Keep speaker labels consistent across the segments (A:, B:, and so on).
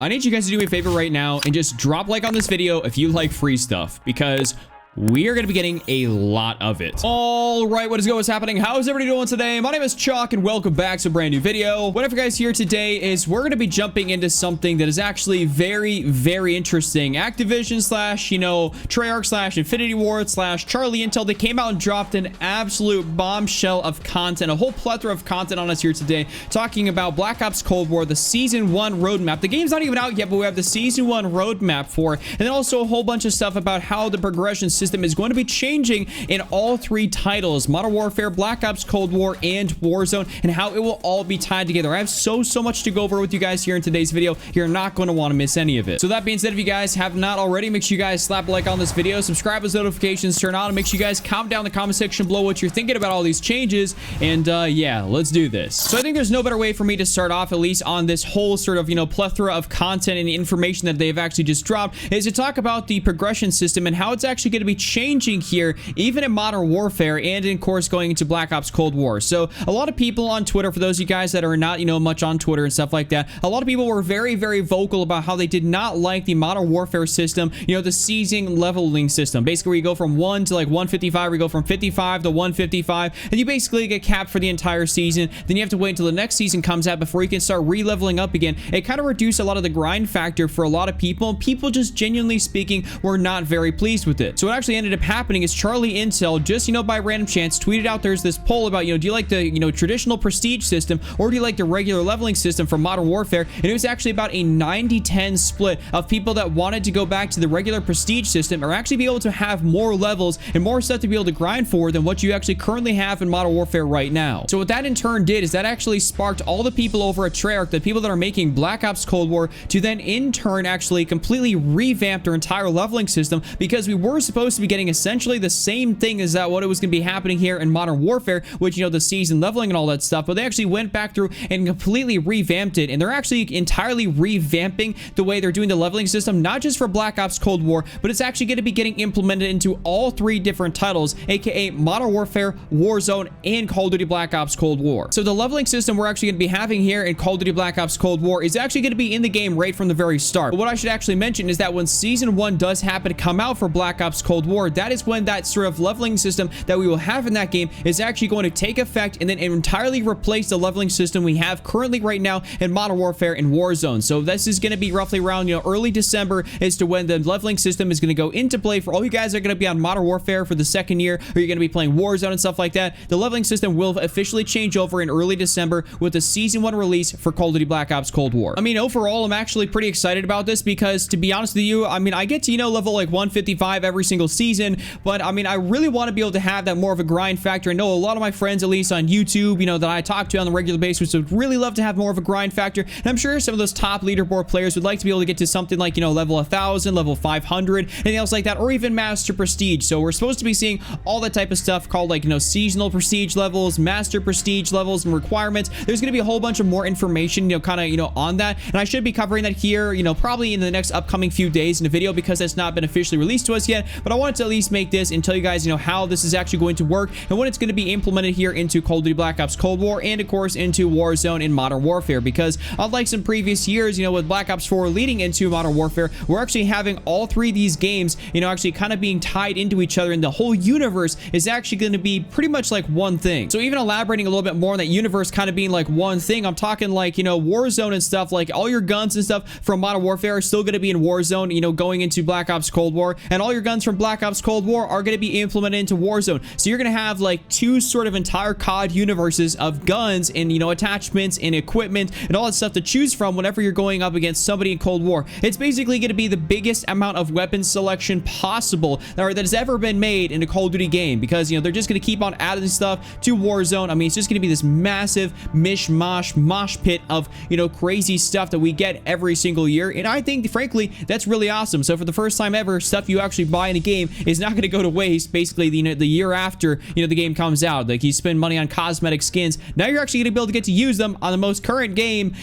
A: I need you guys to do me a favor right now and just drop a like on this video if you like free stuff, because we are going to be getting a lot of it. All right, what is going? What's happening? How is everybody doing today? My name is Chuck, and welcome back to a brand new video. What I have you guys here today is we're going to be jumping into something that is actually very, very interesting. Activision slash, Treyarch slash Infinity Ward slash Charlie Intel. They came out and dropped an absolute bombshell of content, a whole plethora of content on us here today, talking about Black Ops Cold War, the Season 1 roadmap. The game's not even out yet, but we have the Season 1 roadmap for it, and then also a whole bunch of stuff about how the progression system is going to be changing in all three titles: Modern Warfare, Black Ops Cold War, and Warzone, and how it will all be tied together. I have so much to go over with you guys here in today's video. You're not going to want to miss any of it. So that being said, if you guys have not already, make sure you guys slap a like on this video, subscribe as notifications turn on, and make sure you guys comment down in the comment section below what you're thinking about all these changes. And yeah, let's do this. So I think there's no better way for me to start off, at least on this whole sort of plethora of content and information that they've actually just dropped, is to talk about the progression system and how it's actually going to be changing here, even in Modern Warfare, and in course going into Black Ops Cold War. So a lot of people on Twitter, for those of you guys that are not much on Twitter and stuff like that, a lot of people were very vocal about how they did not like the Modern Warfare system, the season leveling system, basically where you go from 1 to like 155, we go from 55 to 155, and you basically get capped for the entire season. Then you have to wait until the next season comes out before you can start re-leveling up again. It kind of reduced a lot of the grind factor for a lot of people. People, just genuinely speaking, were not very pleased with it. So what actually ended up happening is Charlie Intel, just by random chance, tweeted out there's this poll about, do you like the traditional prestige system, or do you like the regular leveling system from Modern Warfare? And it was actually about a 90-10 split of people that wanted to go back to the regular prestige system, or actually be able to have more levels and more stuff to be able to grind for than what you actually currently have in Modern Warfare right now. So what that in turn did is that actually sparked all the people over at Treyarch, the people that are making Black Ops Cold War, to then in turn actually completely revamp their entire leveling system, because we were supposed to be getting essentially the same thing as that what it was going to be happening here in Modern Warfare, which the season leveling and all that stuff, but they actually went back through and completely revamped it, and they're actually entirely revamping the way they're doing the leveling system, not just for Black Ops Cold War, but it's actually going to be getting implemented into all three different titles, aka Modern Warfare, Warzone, and Call of Duty Black Ops Cold War. So the leveling system we're actually going to be having here in Call of Duty Black Ops Cold War is actually going to be in the game right from the very start. But what I should actually mention is that when Season 1 does happen to come out for Black Ops Cold War, that is when that sort of leveling system that we will have in that game is actually going to take effect and then entirely replace the leveling system we have currently right now in Modern Warfare and Warzone. So this is going to be roughly around early December as to when the leveling system is going to go into play for all you guys that are going to be on Modern Warfare for the second year, or you're going to be playing Warzone and stuff like that. The leveling system will officially change over in early December with the Season 1 release for Call of Duty Black Ops Cold War. I mean, overall, I'm actually pretty excited about this, because to be honest with you, I mean, I get to level like 155 every single season, but I mean, I really want to be able to have that more of a grind factor. I know a lot of my friends, at least on YouTube, that I talk to on the regular basis, would really love to have more of a grind factor, and I'm sure some of those top leaderboard players would like to be able to get to something like level 1000, level 500, anything else like that, or even master prestige. So we're supposed to be seeing all that type of stuff called like seasonal prestige levels, master prestige levels, and requirements. There's going to be a whole bunch of more information kind of on that, and I should be covering that here probably in the next upcoming few days in a video, because that's not been officially released to us yet. But I wanted to at least make this and tell you guys how this is actually going to work and when it's going to be implemented here into Call of Duty Black Ops Cold War, and of course into Warzone and Modern Warfare, because unlike some previous years, with Black Ops 4 leading into Modern Warfare, we're actually having all three of these games actually kind of being tied into each other, and the whole universe is actually going to be pretty much like one thing. So even elaborating a little bit more on that universe kind of being like one thing, I'm talking like Warzone and stuff, like all your guns and stuff from Modern Warfare are still going to be in Warzone going into Black Ops Cold War, and all your guns from Black Ops Cold War are going to be implemented into Warzone. So you're going to have like two sort of entire COD universes of guns and attachments and equipment and all that stuff to choose from whenever you're going up against somebody in Cold War. It's basically going to be the biggest amount of weapon selection possible that has ever been made in a Call of Duty game, because they're just going to keep on adding stuff to Warzone. I mean, it's just going to be this massive mishmash mosh pit of crazy stuff that we get every single year, and I think frankly that's really awesome. So for the first time ever, stuff you actually buy in a game game is not going to go to waste. Basically, the year after, the game comes out, like you spend money on cosmetic skins. Now you're actually going to be able to get to use them on the most current game,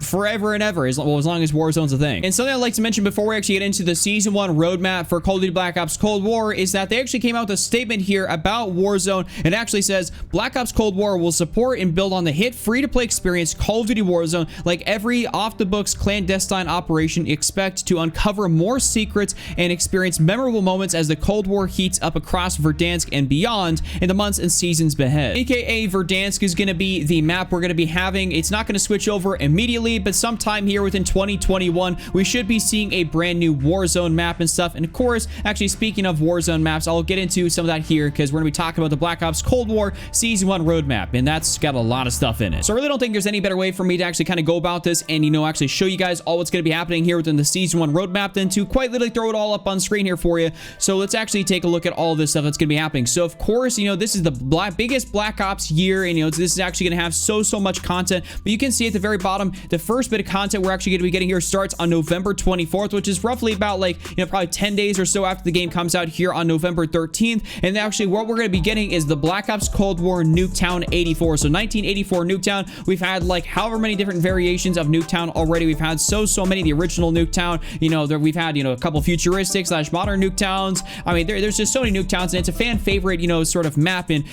A: forever and ever, as long as Warzone's a thing. And something I'd like to mention before we actually get into the Season 1 roadmap for Call of Duty Black Ops Cold War is that they actually came out with a statement here about Warzone. It actually says, Black Ops Cold War will support and build on the hit free-to-play experience Call of Duty Warzone. Like every off-the-books clandestine operation, expect to uncover more secrets and experience memorable moments as the Cold War heats up across Verdansk and beyond in the months and seasons ahead. AKA Verdansk is going to be the map we're going to be having. It's not going to switch over immediately, but sometime here within 2021, we should be seeing a brand new Warzone map and stuff. And of course, actually speaking of Warzone maps, I'll get into some of that here because we're going to be talking about the Black Ops Cold War Season 1 roadmap, and that's got a lot of stuff in it. So I really don't think there's any better way for me to actually kind of go about this and, actually show you guys all what's going to be happening here within the Season 1 roadmap than to quite literally throw it all up on screen here for you. So let's actually take a look at all this stuff that's going to be happening. So of course, this is the biggest Black Ops year, and this is actually going to have so much content. But you can see at the very bottom, the first bit of content we're actually going to be getting here starts on November 24th, which is roughly about probably 10 days or so after the game comes out here on November 13th. And actually what we're going to be getting is the Black Ops Cold War Nuketown 84. So 1984 Nuketown, we've had however many different variations of Nuketown already. We've had so many. The original Nuketown, we've had, a couple futuristic / modern Nuketowns. I mean, there's just so many Nuketowns, and it's a fan favorite, sort of map in,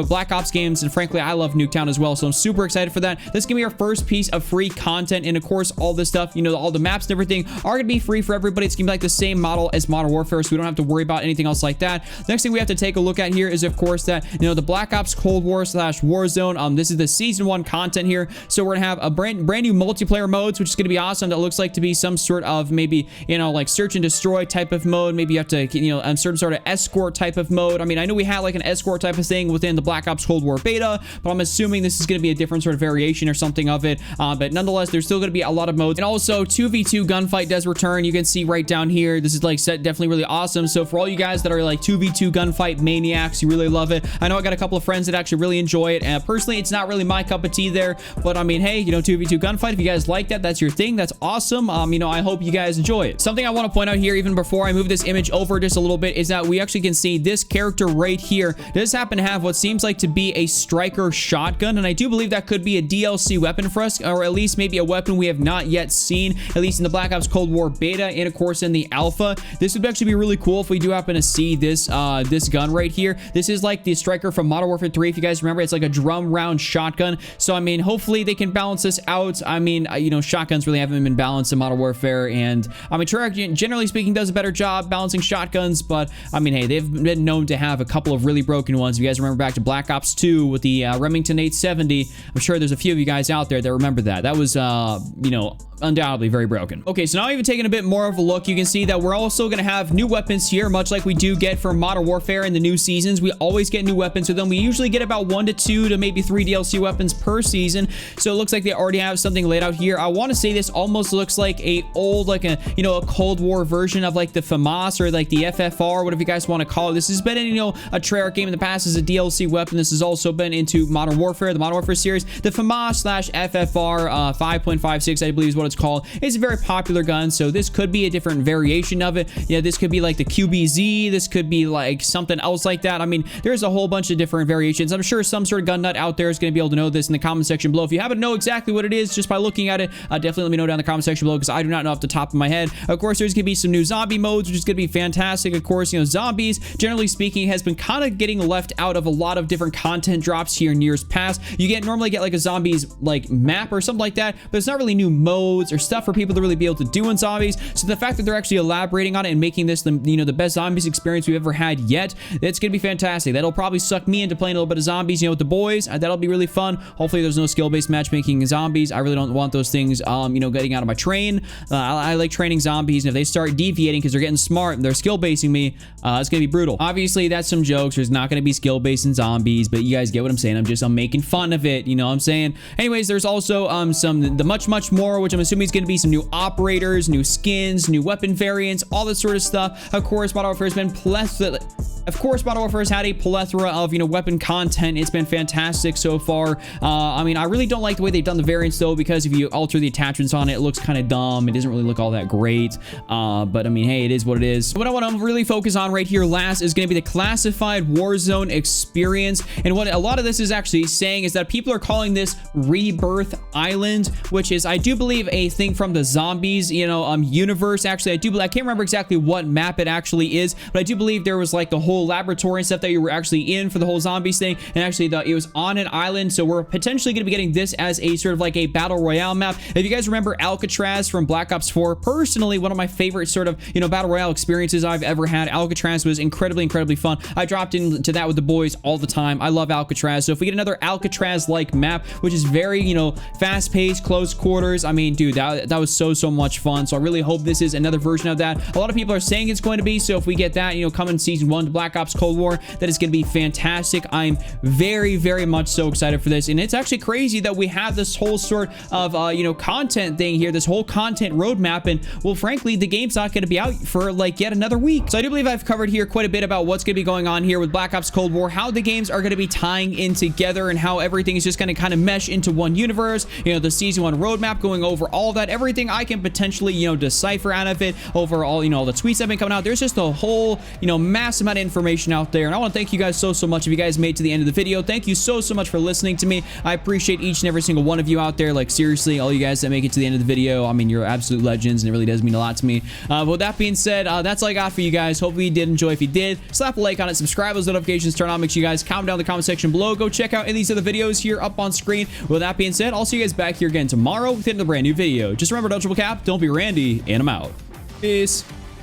A: Black Ops games. And frankly, I love Nuketown as well. So I'm super excited for that. This is going to be our first piece of free content. And of course, all this stuff, all the maps and everything are going to be free for everybody. It's going to be like the same model as Modern Warfare, so we don't have to worry about anything else like that. The next thing we have to take a look at here is, of course, that, the Black Ops Cold War / Warzone. This is the Season 1 content here. So we're going to have a brand new multiplayer modes, which is going to be awesome. That looks like to be some sort of maybe, like search and destroy type of mode. Maybe you have to, some sort of escort type of mode. I mean, I know we had like an escort type of thing within the Black Ops Cold War beta, but I'm assuming this is going to be a different sort of variation or something of it. But nonetheless, there's still going to be a lot of modes. And also 2v2 gunfight does return. You can see right down here, this is definitely really awesome. So for all you guys that are 2v2 gunfight maniacs, you really love it. I know I got a couple of friends that actually really enjoy it. And personally, it's not really my cup of tea there, but I mean, hey, 2v2 gunfight, if you guys like that, that's your thing. That's awesome. I hope you guys enjoy it. Something I want to point out here, even before I move this image over just a little bit, is that we actually can see this character right here does happen to have what seems like to be a striker shotgun. And I do believe that could be a DLC weapon for us, or at least maybe a weapon we have not yet seen, at least in the Black Ops Cold War beta and of course in the alpha. This would actually be really cool if we do happen to see this this gun right here. This is like the striker from Modern Warfare 3. If you guys remember, it's like a drum round shotgun. So I mean, hopefully they can balance this out. I mean, shotguns really haven't been balanced in Modern Warfare, and I mean, Treyarch, generally speaking, does a better job balancing shotguns, but I mean, hey, they've been known to have a couple of really broken ones. If you guys remember back to Black Ops 2 with the Remington 870, I'm sure there's a few of you guys out there that remember that. That was, undoubtedly very broken. Okay, so now even taking a bit more of a look, you can see that we're also going to have new weapons here, much like we do get for Modern Warfare in the new seasons. We always get new weapons with them. We usually get about 1 to 2 to maybe 3 DLC weapons per season. So it looks like they already have something laid out here. I want to say this almost looks like a old, like a Cold War version of like the FAMAS or like the FFR, whatever you guys want to call it. This has been in, a Treyarch game in the past as a DLC weapon. This has also been into Modern Warfare, the Modern Warfare series. The FAMAS / FFR 5.56, I believe is what it's called. It's a very popular gun, so this could be a different variation of it. This could be like the QBZ. This could be like something else like that. I mean, there's a whole bunch of different variations. I'm sure some sort of gun nut out there is going to be able to know this in the comment section below. If you happen to know exactly what it is just by looking at it, definitely let me know down in the comment section below, because I do not know off the top of my head. Of course, there's going to be some new zombie modes, which is going to be fantastic. Of course, zombies, generally speaking, has been kind of getting left out of a lot of different content drops here in years past. You normally get like a zombies like map or something like that, but it's not really new modes or stuff for people to really be able to do in zombies. So the fact that they're actually elaborating on it and making this the best zombies experience we've ever had yet, it's gonna be fantastic. That'll probably suck me into playing a little bit of zombies, with the boys. That'll be really fun. Hopefully there's no skill-based matchmaking in zombies. I really don't want those things getting out of my train. I like training zombies, and if they start deviating because they're getting smart and they're skill-basing me, it's gonna be brutal. Obviously that's some jokes. There's not gonna be skill-based in zombies, but you guys get what I'm saying. I'm making fun of it, what I'm saying. Anyways, there's also the much more, which I'm assuming is gonna be some new operators, new skins, new weapon variants, all this sort of stuff. Of course, Modern Warfare has been Of course, Modern Warfare has had a plethora of, weapon content. It's been fantastic so far. I mean, I really don't like the way they've done the variants, though, because if you alter the attachments on it, it looks kind of dumb. It doesn't really look all that great. But, I mean, hey, it is what it is. What I want to really focus on right here last is going to be the classified Warzone experience. And what a lot of this is actually saying is that people are calling this Rebirth Island, which is, I do believe, a thing from the zombies, universe. Actually, I can't remember exactly what map it actually is, but I do believe there was like the whole laboratory and stuff that you were actually in for the whole zombies thing, and actually it was on an island. So we're potentially going to be getting this as a sort of like a battle royale map. If you guys remember Alcatraz from Black Ops 4, personally one of my favorite sort of battle royale experiences I've ever had. Alcatraz was incredibly fun. I dropped into that with the boys all the time. I love Alcatraz. So if we get another Alcatraz like map, which is very fast paced, close quarters, I mean, dude, that was so much fun. So I really hope this is another version of that. A lot of people are saying it's going to be, so if we get that, coming season 1 to Black Ops Cold War, that is going to be fantastic. I'm very much so excited for this, and it's actually crazy that we have this whole sort of content thing here, this whole content roadmap, and well, frankly, the game's not going to be out for like yet another week. So I do believe I've covered here quite a bit about what's going to be going on here with Black Ops Cold War, how the games are going to be tying in together, and how everything is just going to kind of mesh into one universe. The season 1 roadmap, going over all that, everything I can potentially decipher out of it, over all all the tweets that have been coming out. There's just a whole massive amount of information out there, and I want to thank you guys so much. If you guys made it to the end of the video, thank you so much for listening to me. I appreciate each and every single one of you out there. Like, seriously, all you guys that make it to the end of the video, I mean, you're absolute legends, and it really does mean a lot to me. But with that being said, that's all I got for you guys. Hopefully you did enjoy. If you did, slap a like on it, subscribe, those notifications turn on. Make sure you guys comment down in the comment section below. Go check out any of these other videos here up on screen. With that being said, I'll see you guys back here again tomorrow with another brand new video. Just remember, don't triple cap, don't be Randy, and I'm out. Peace.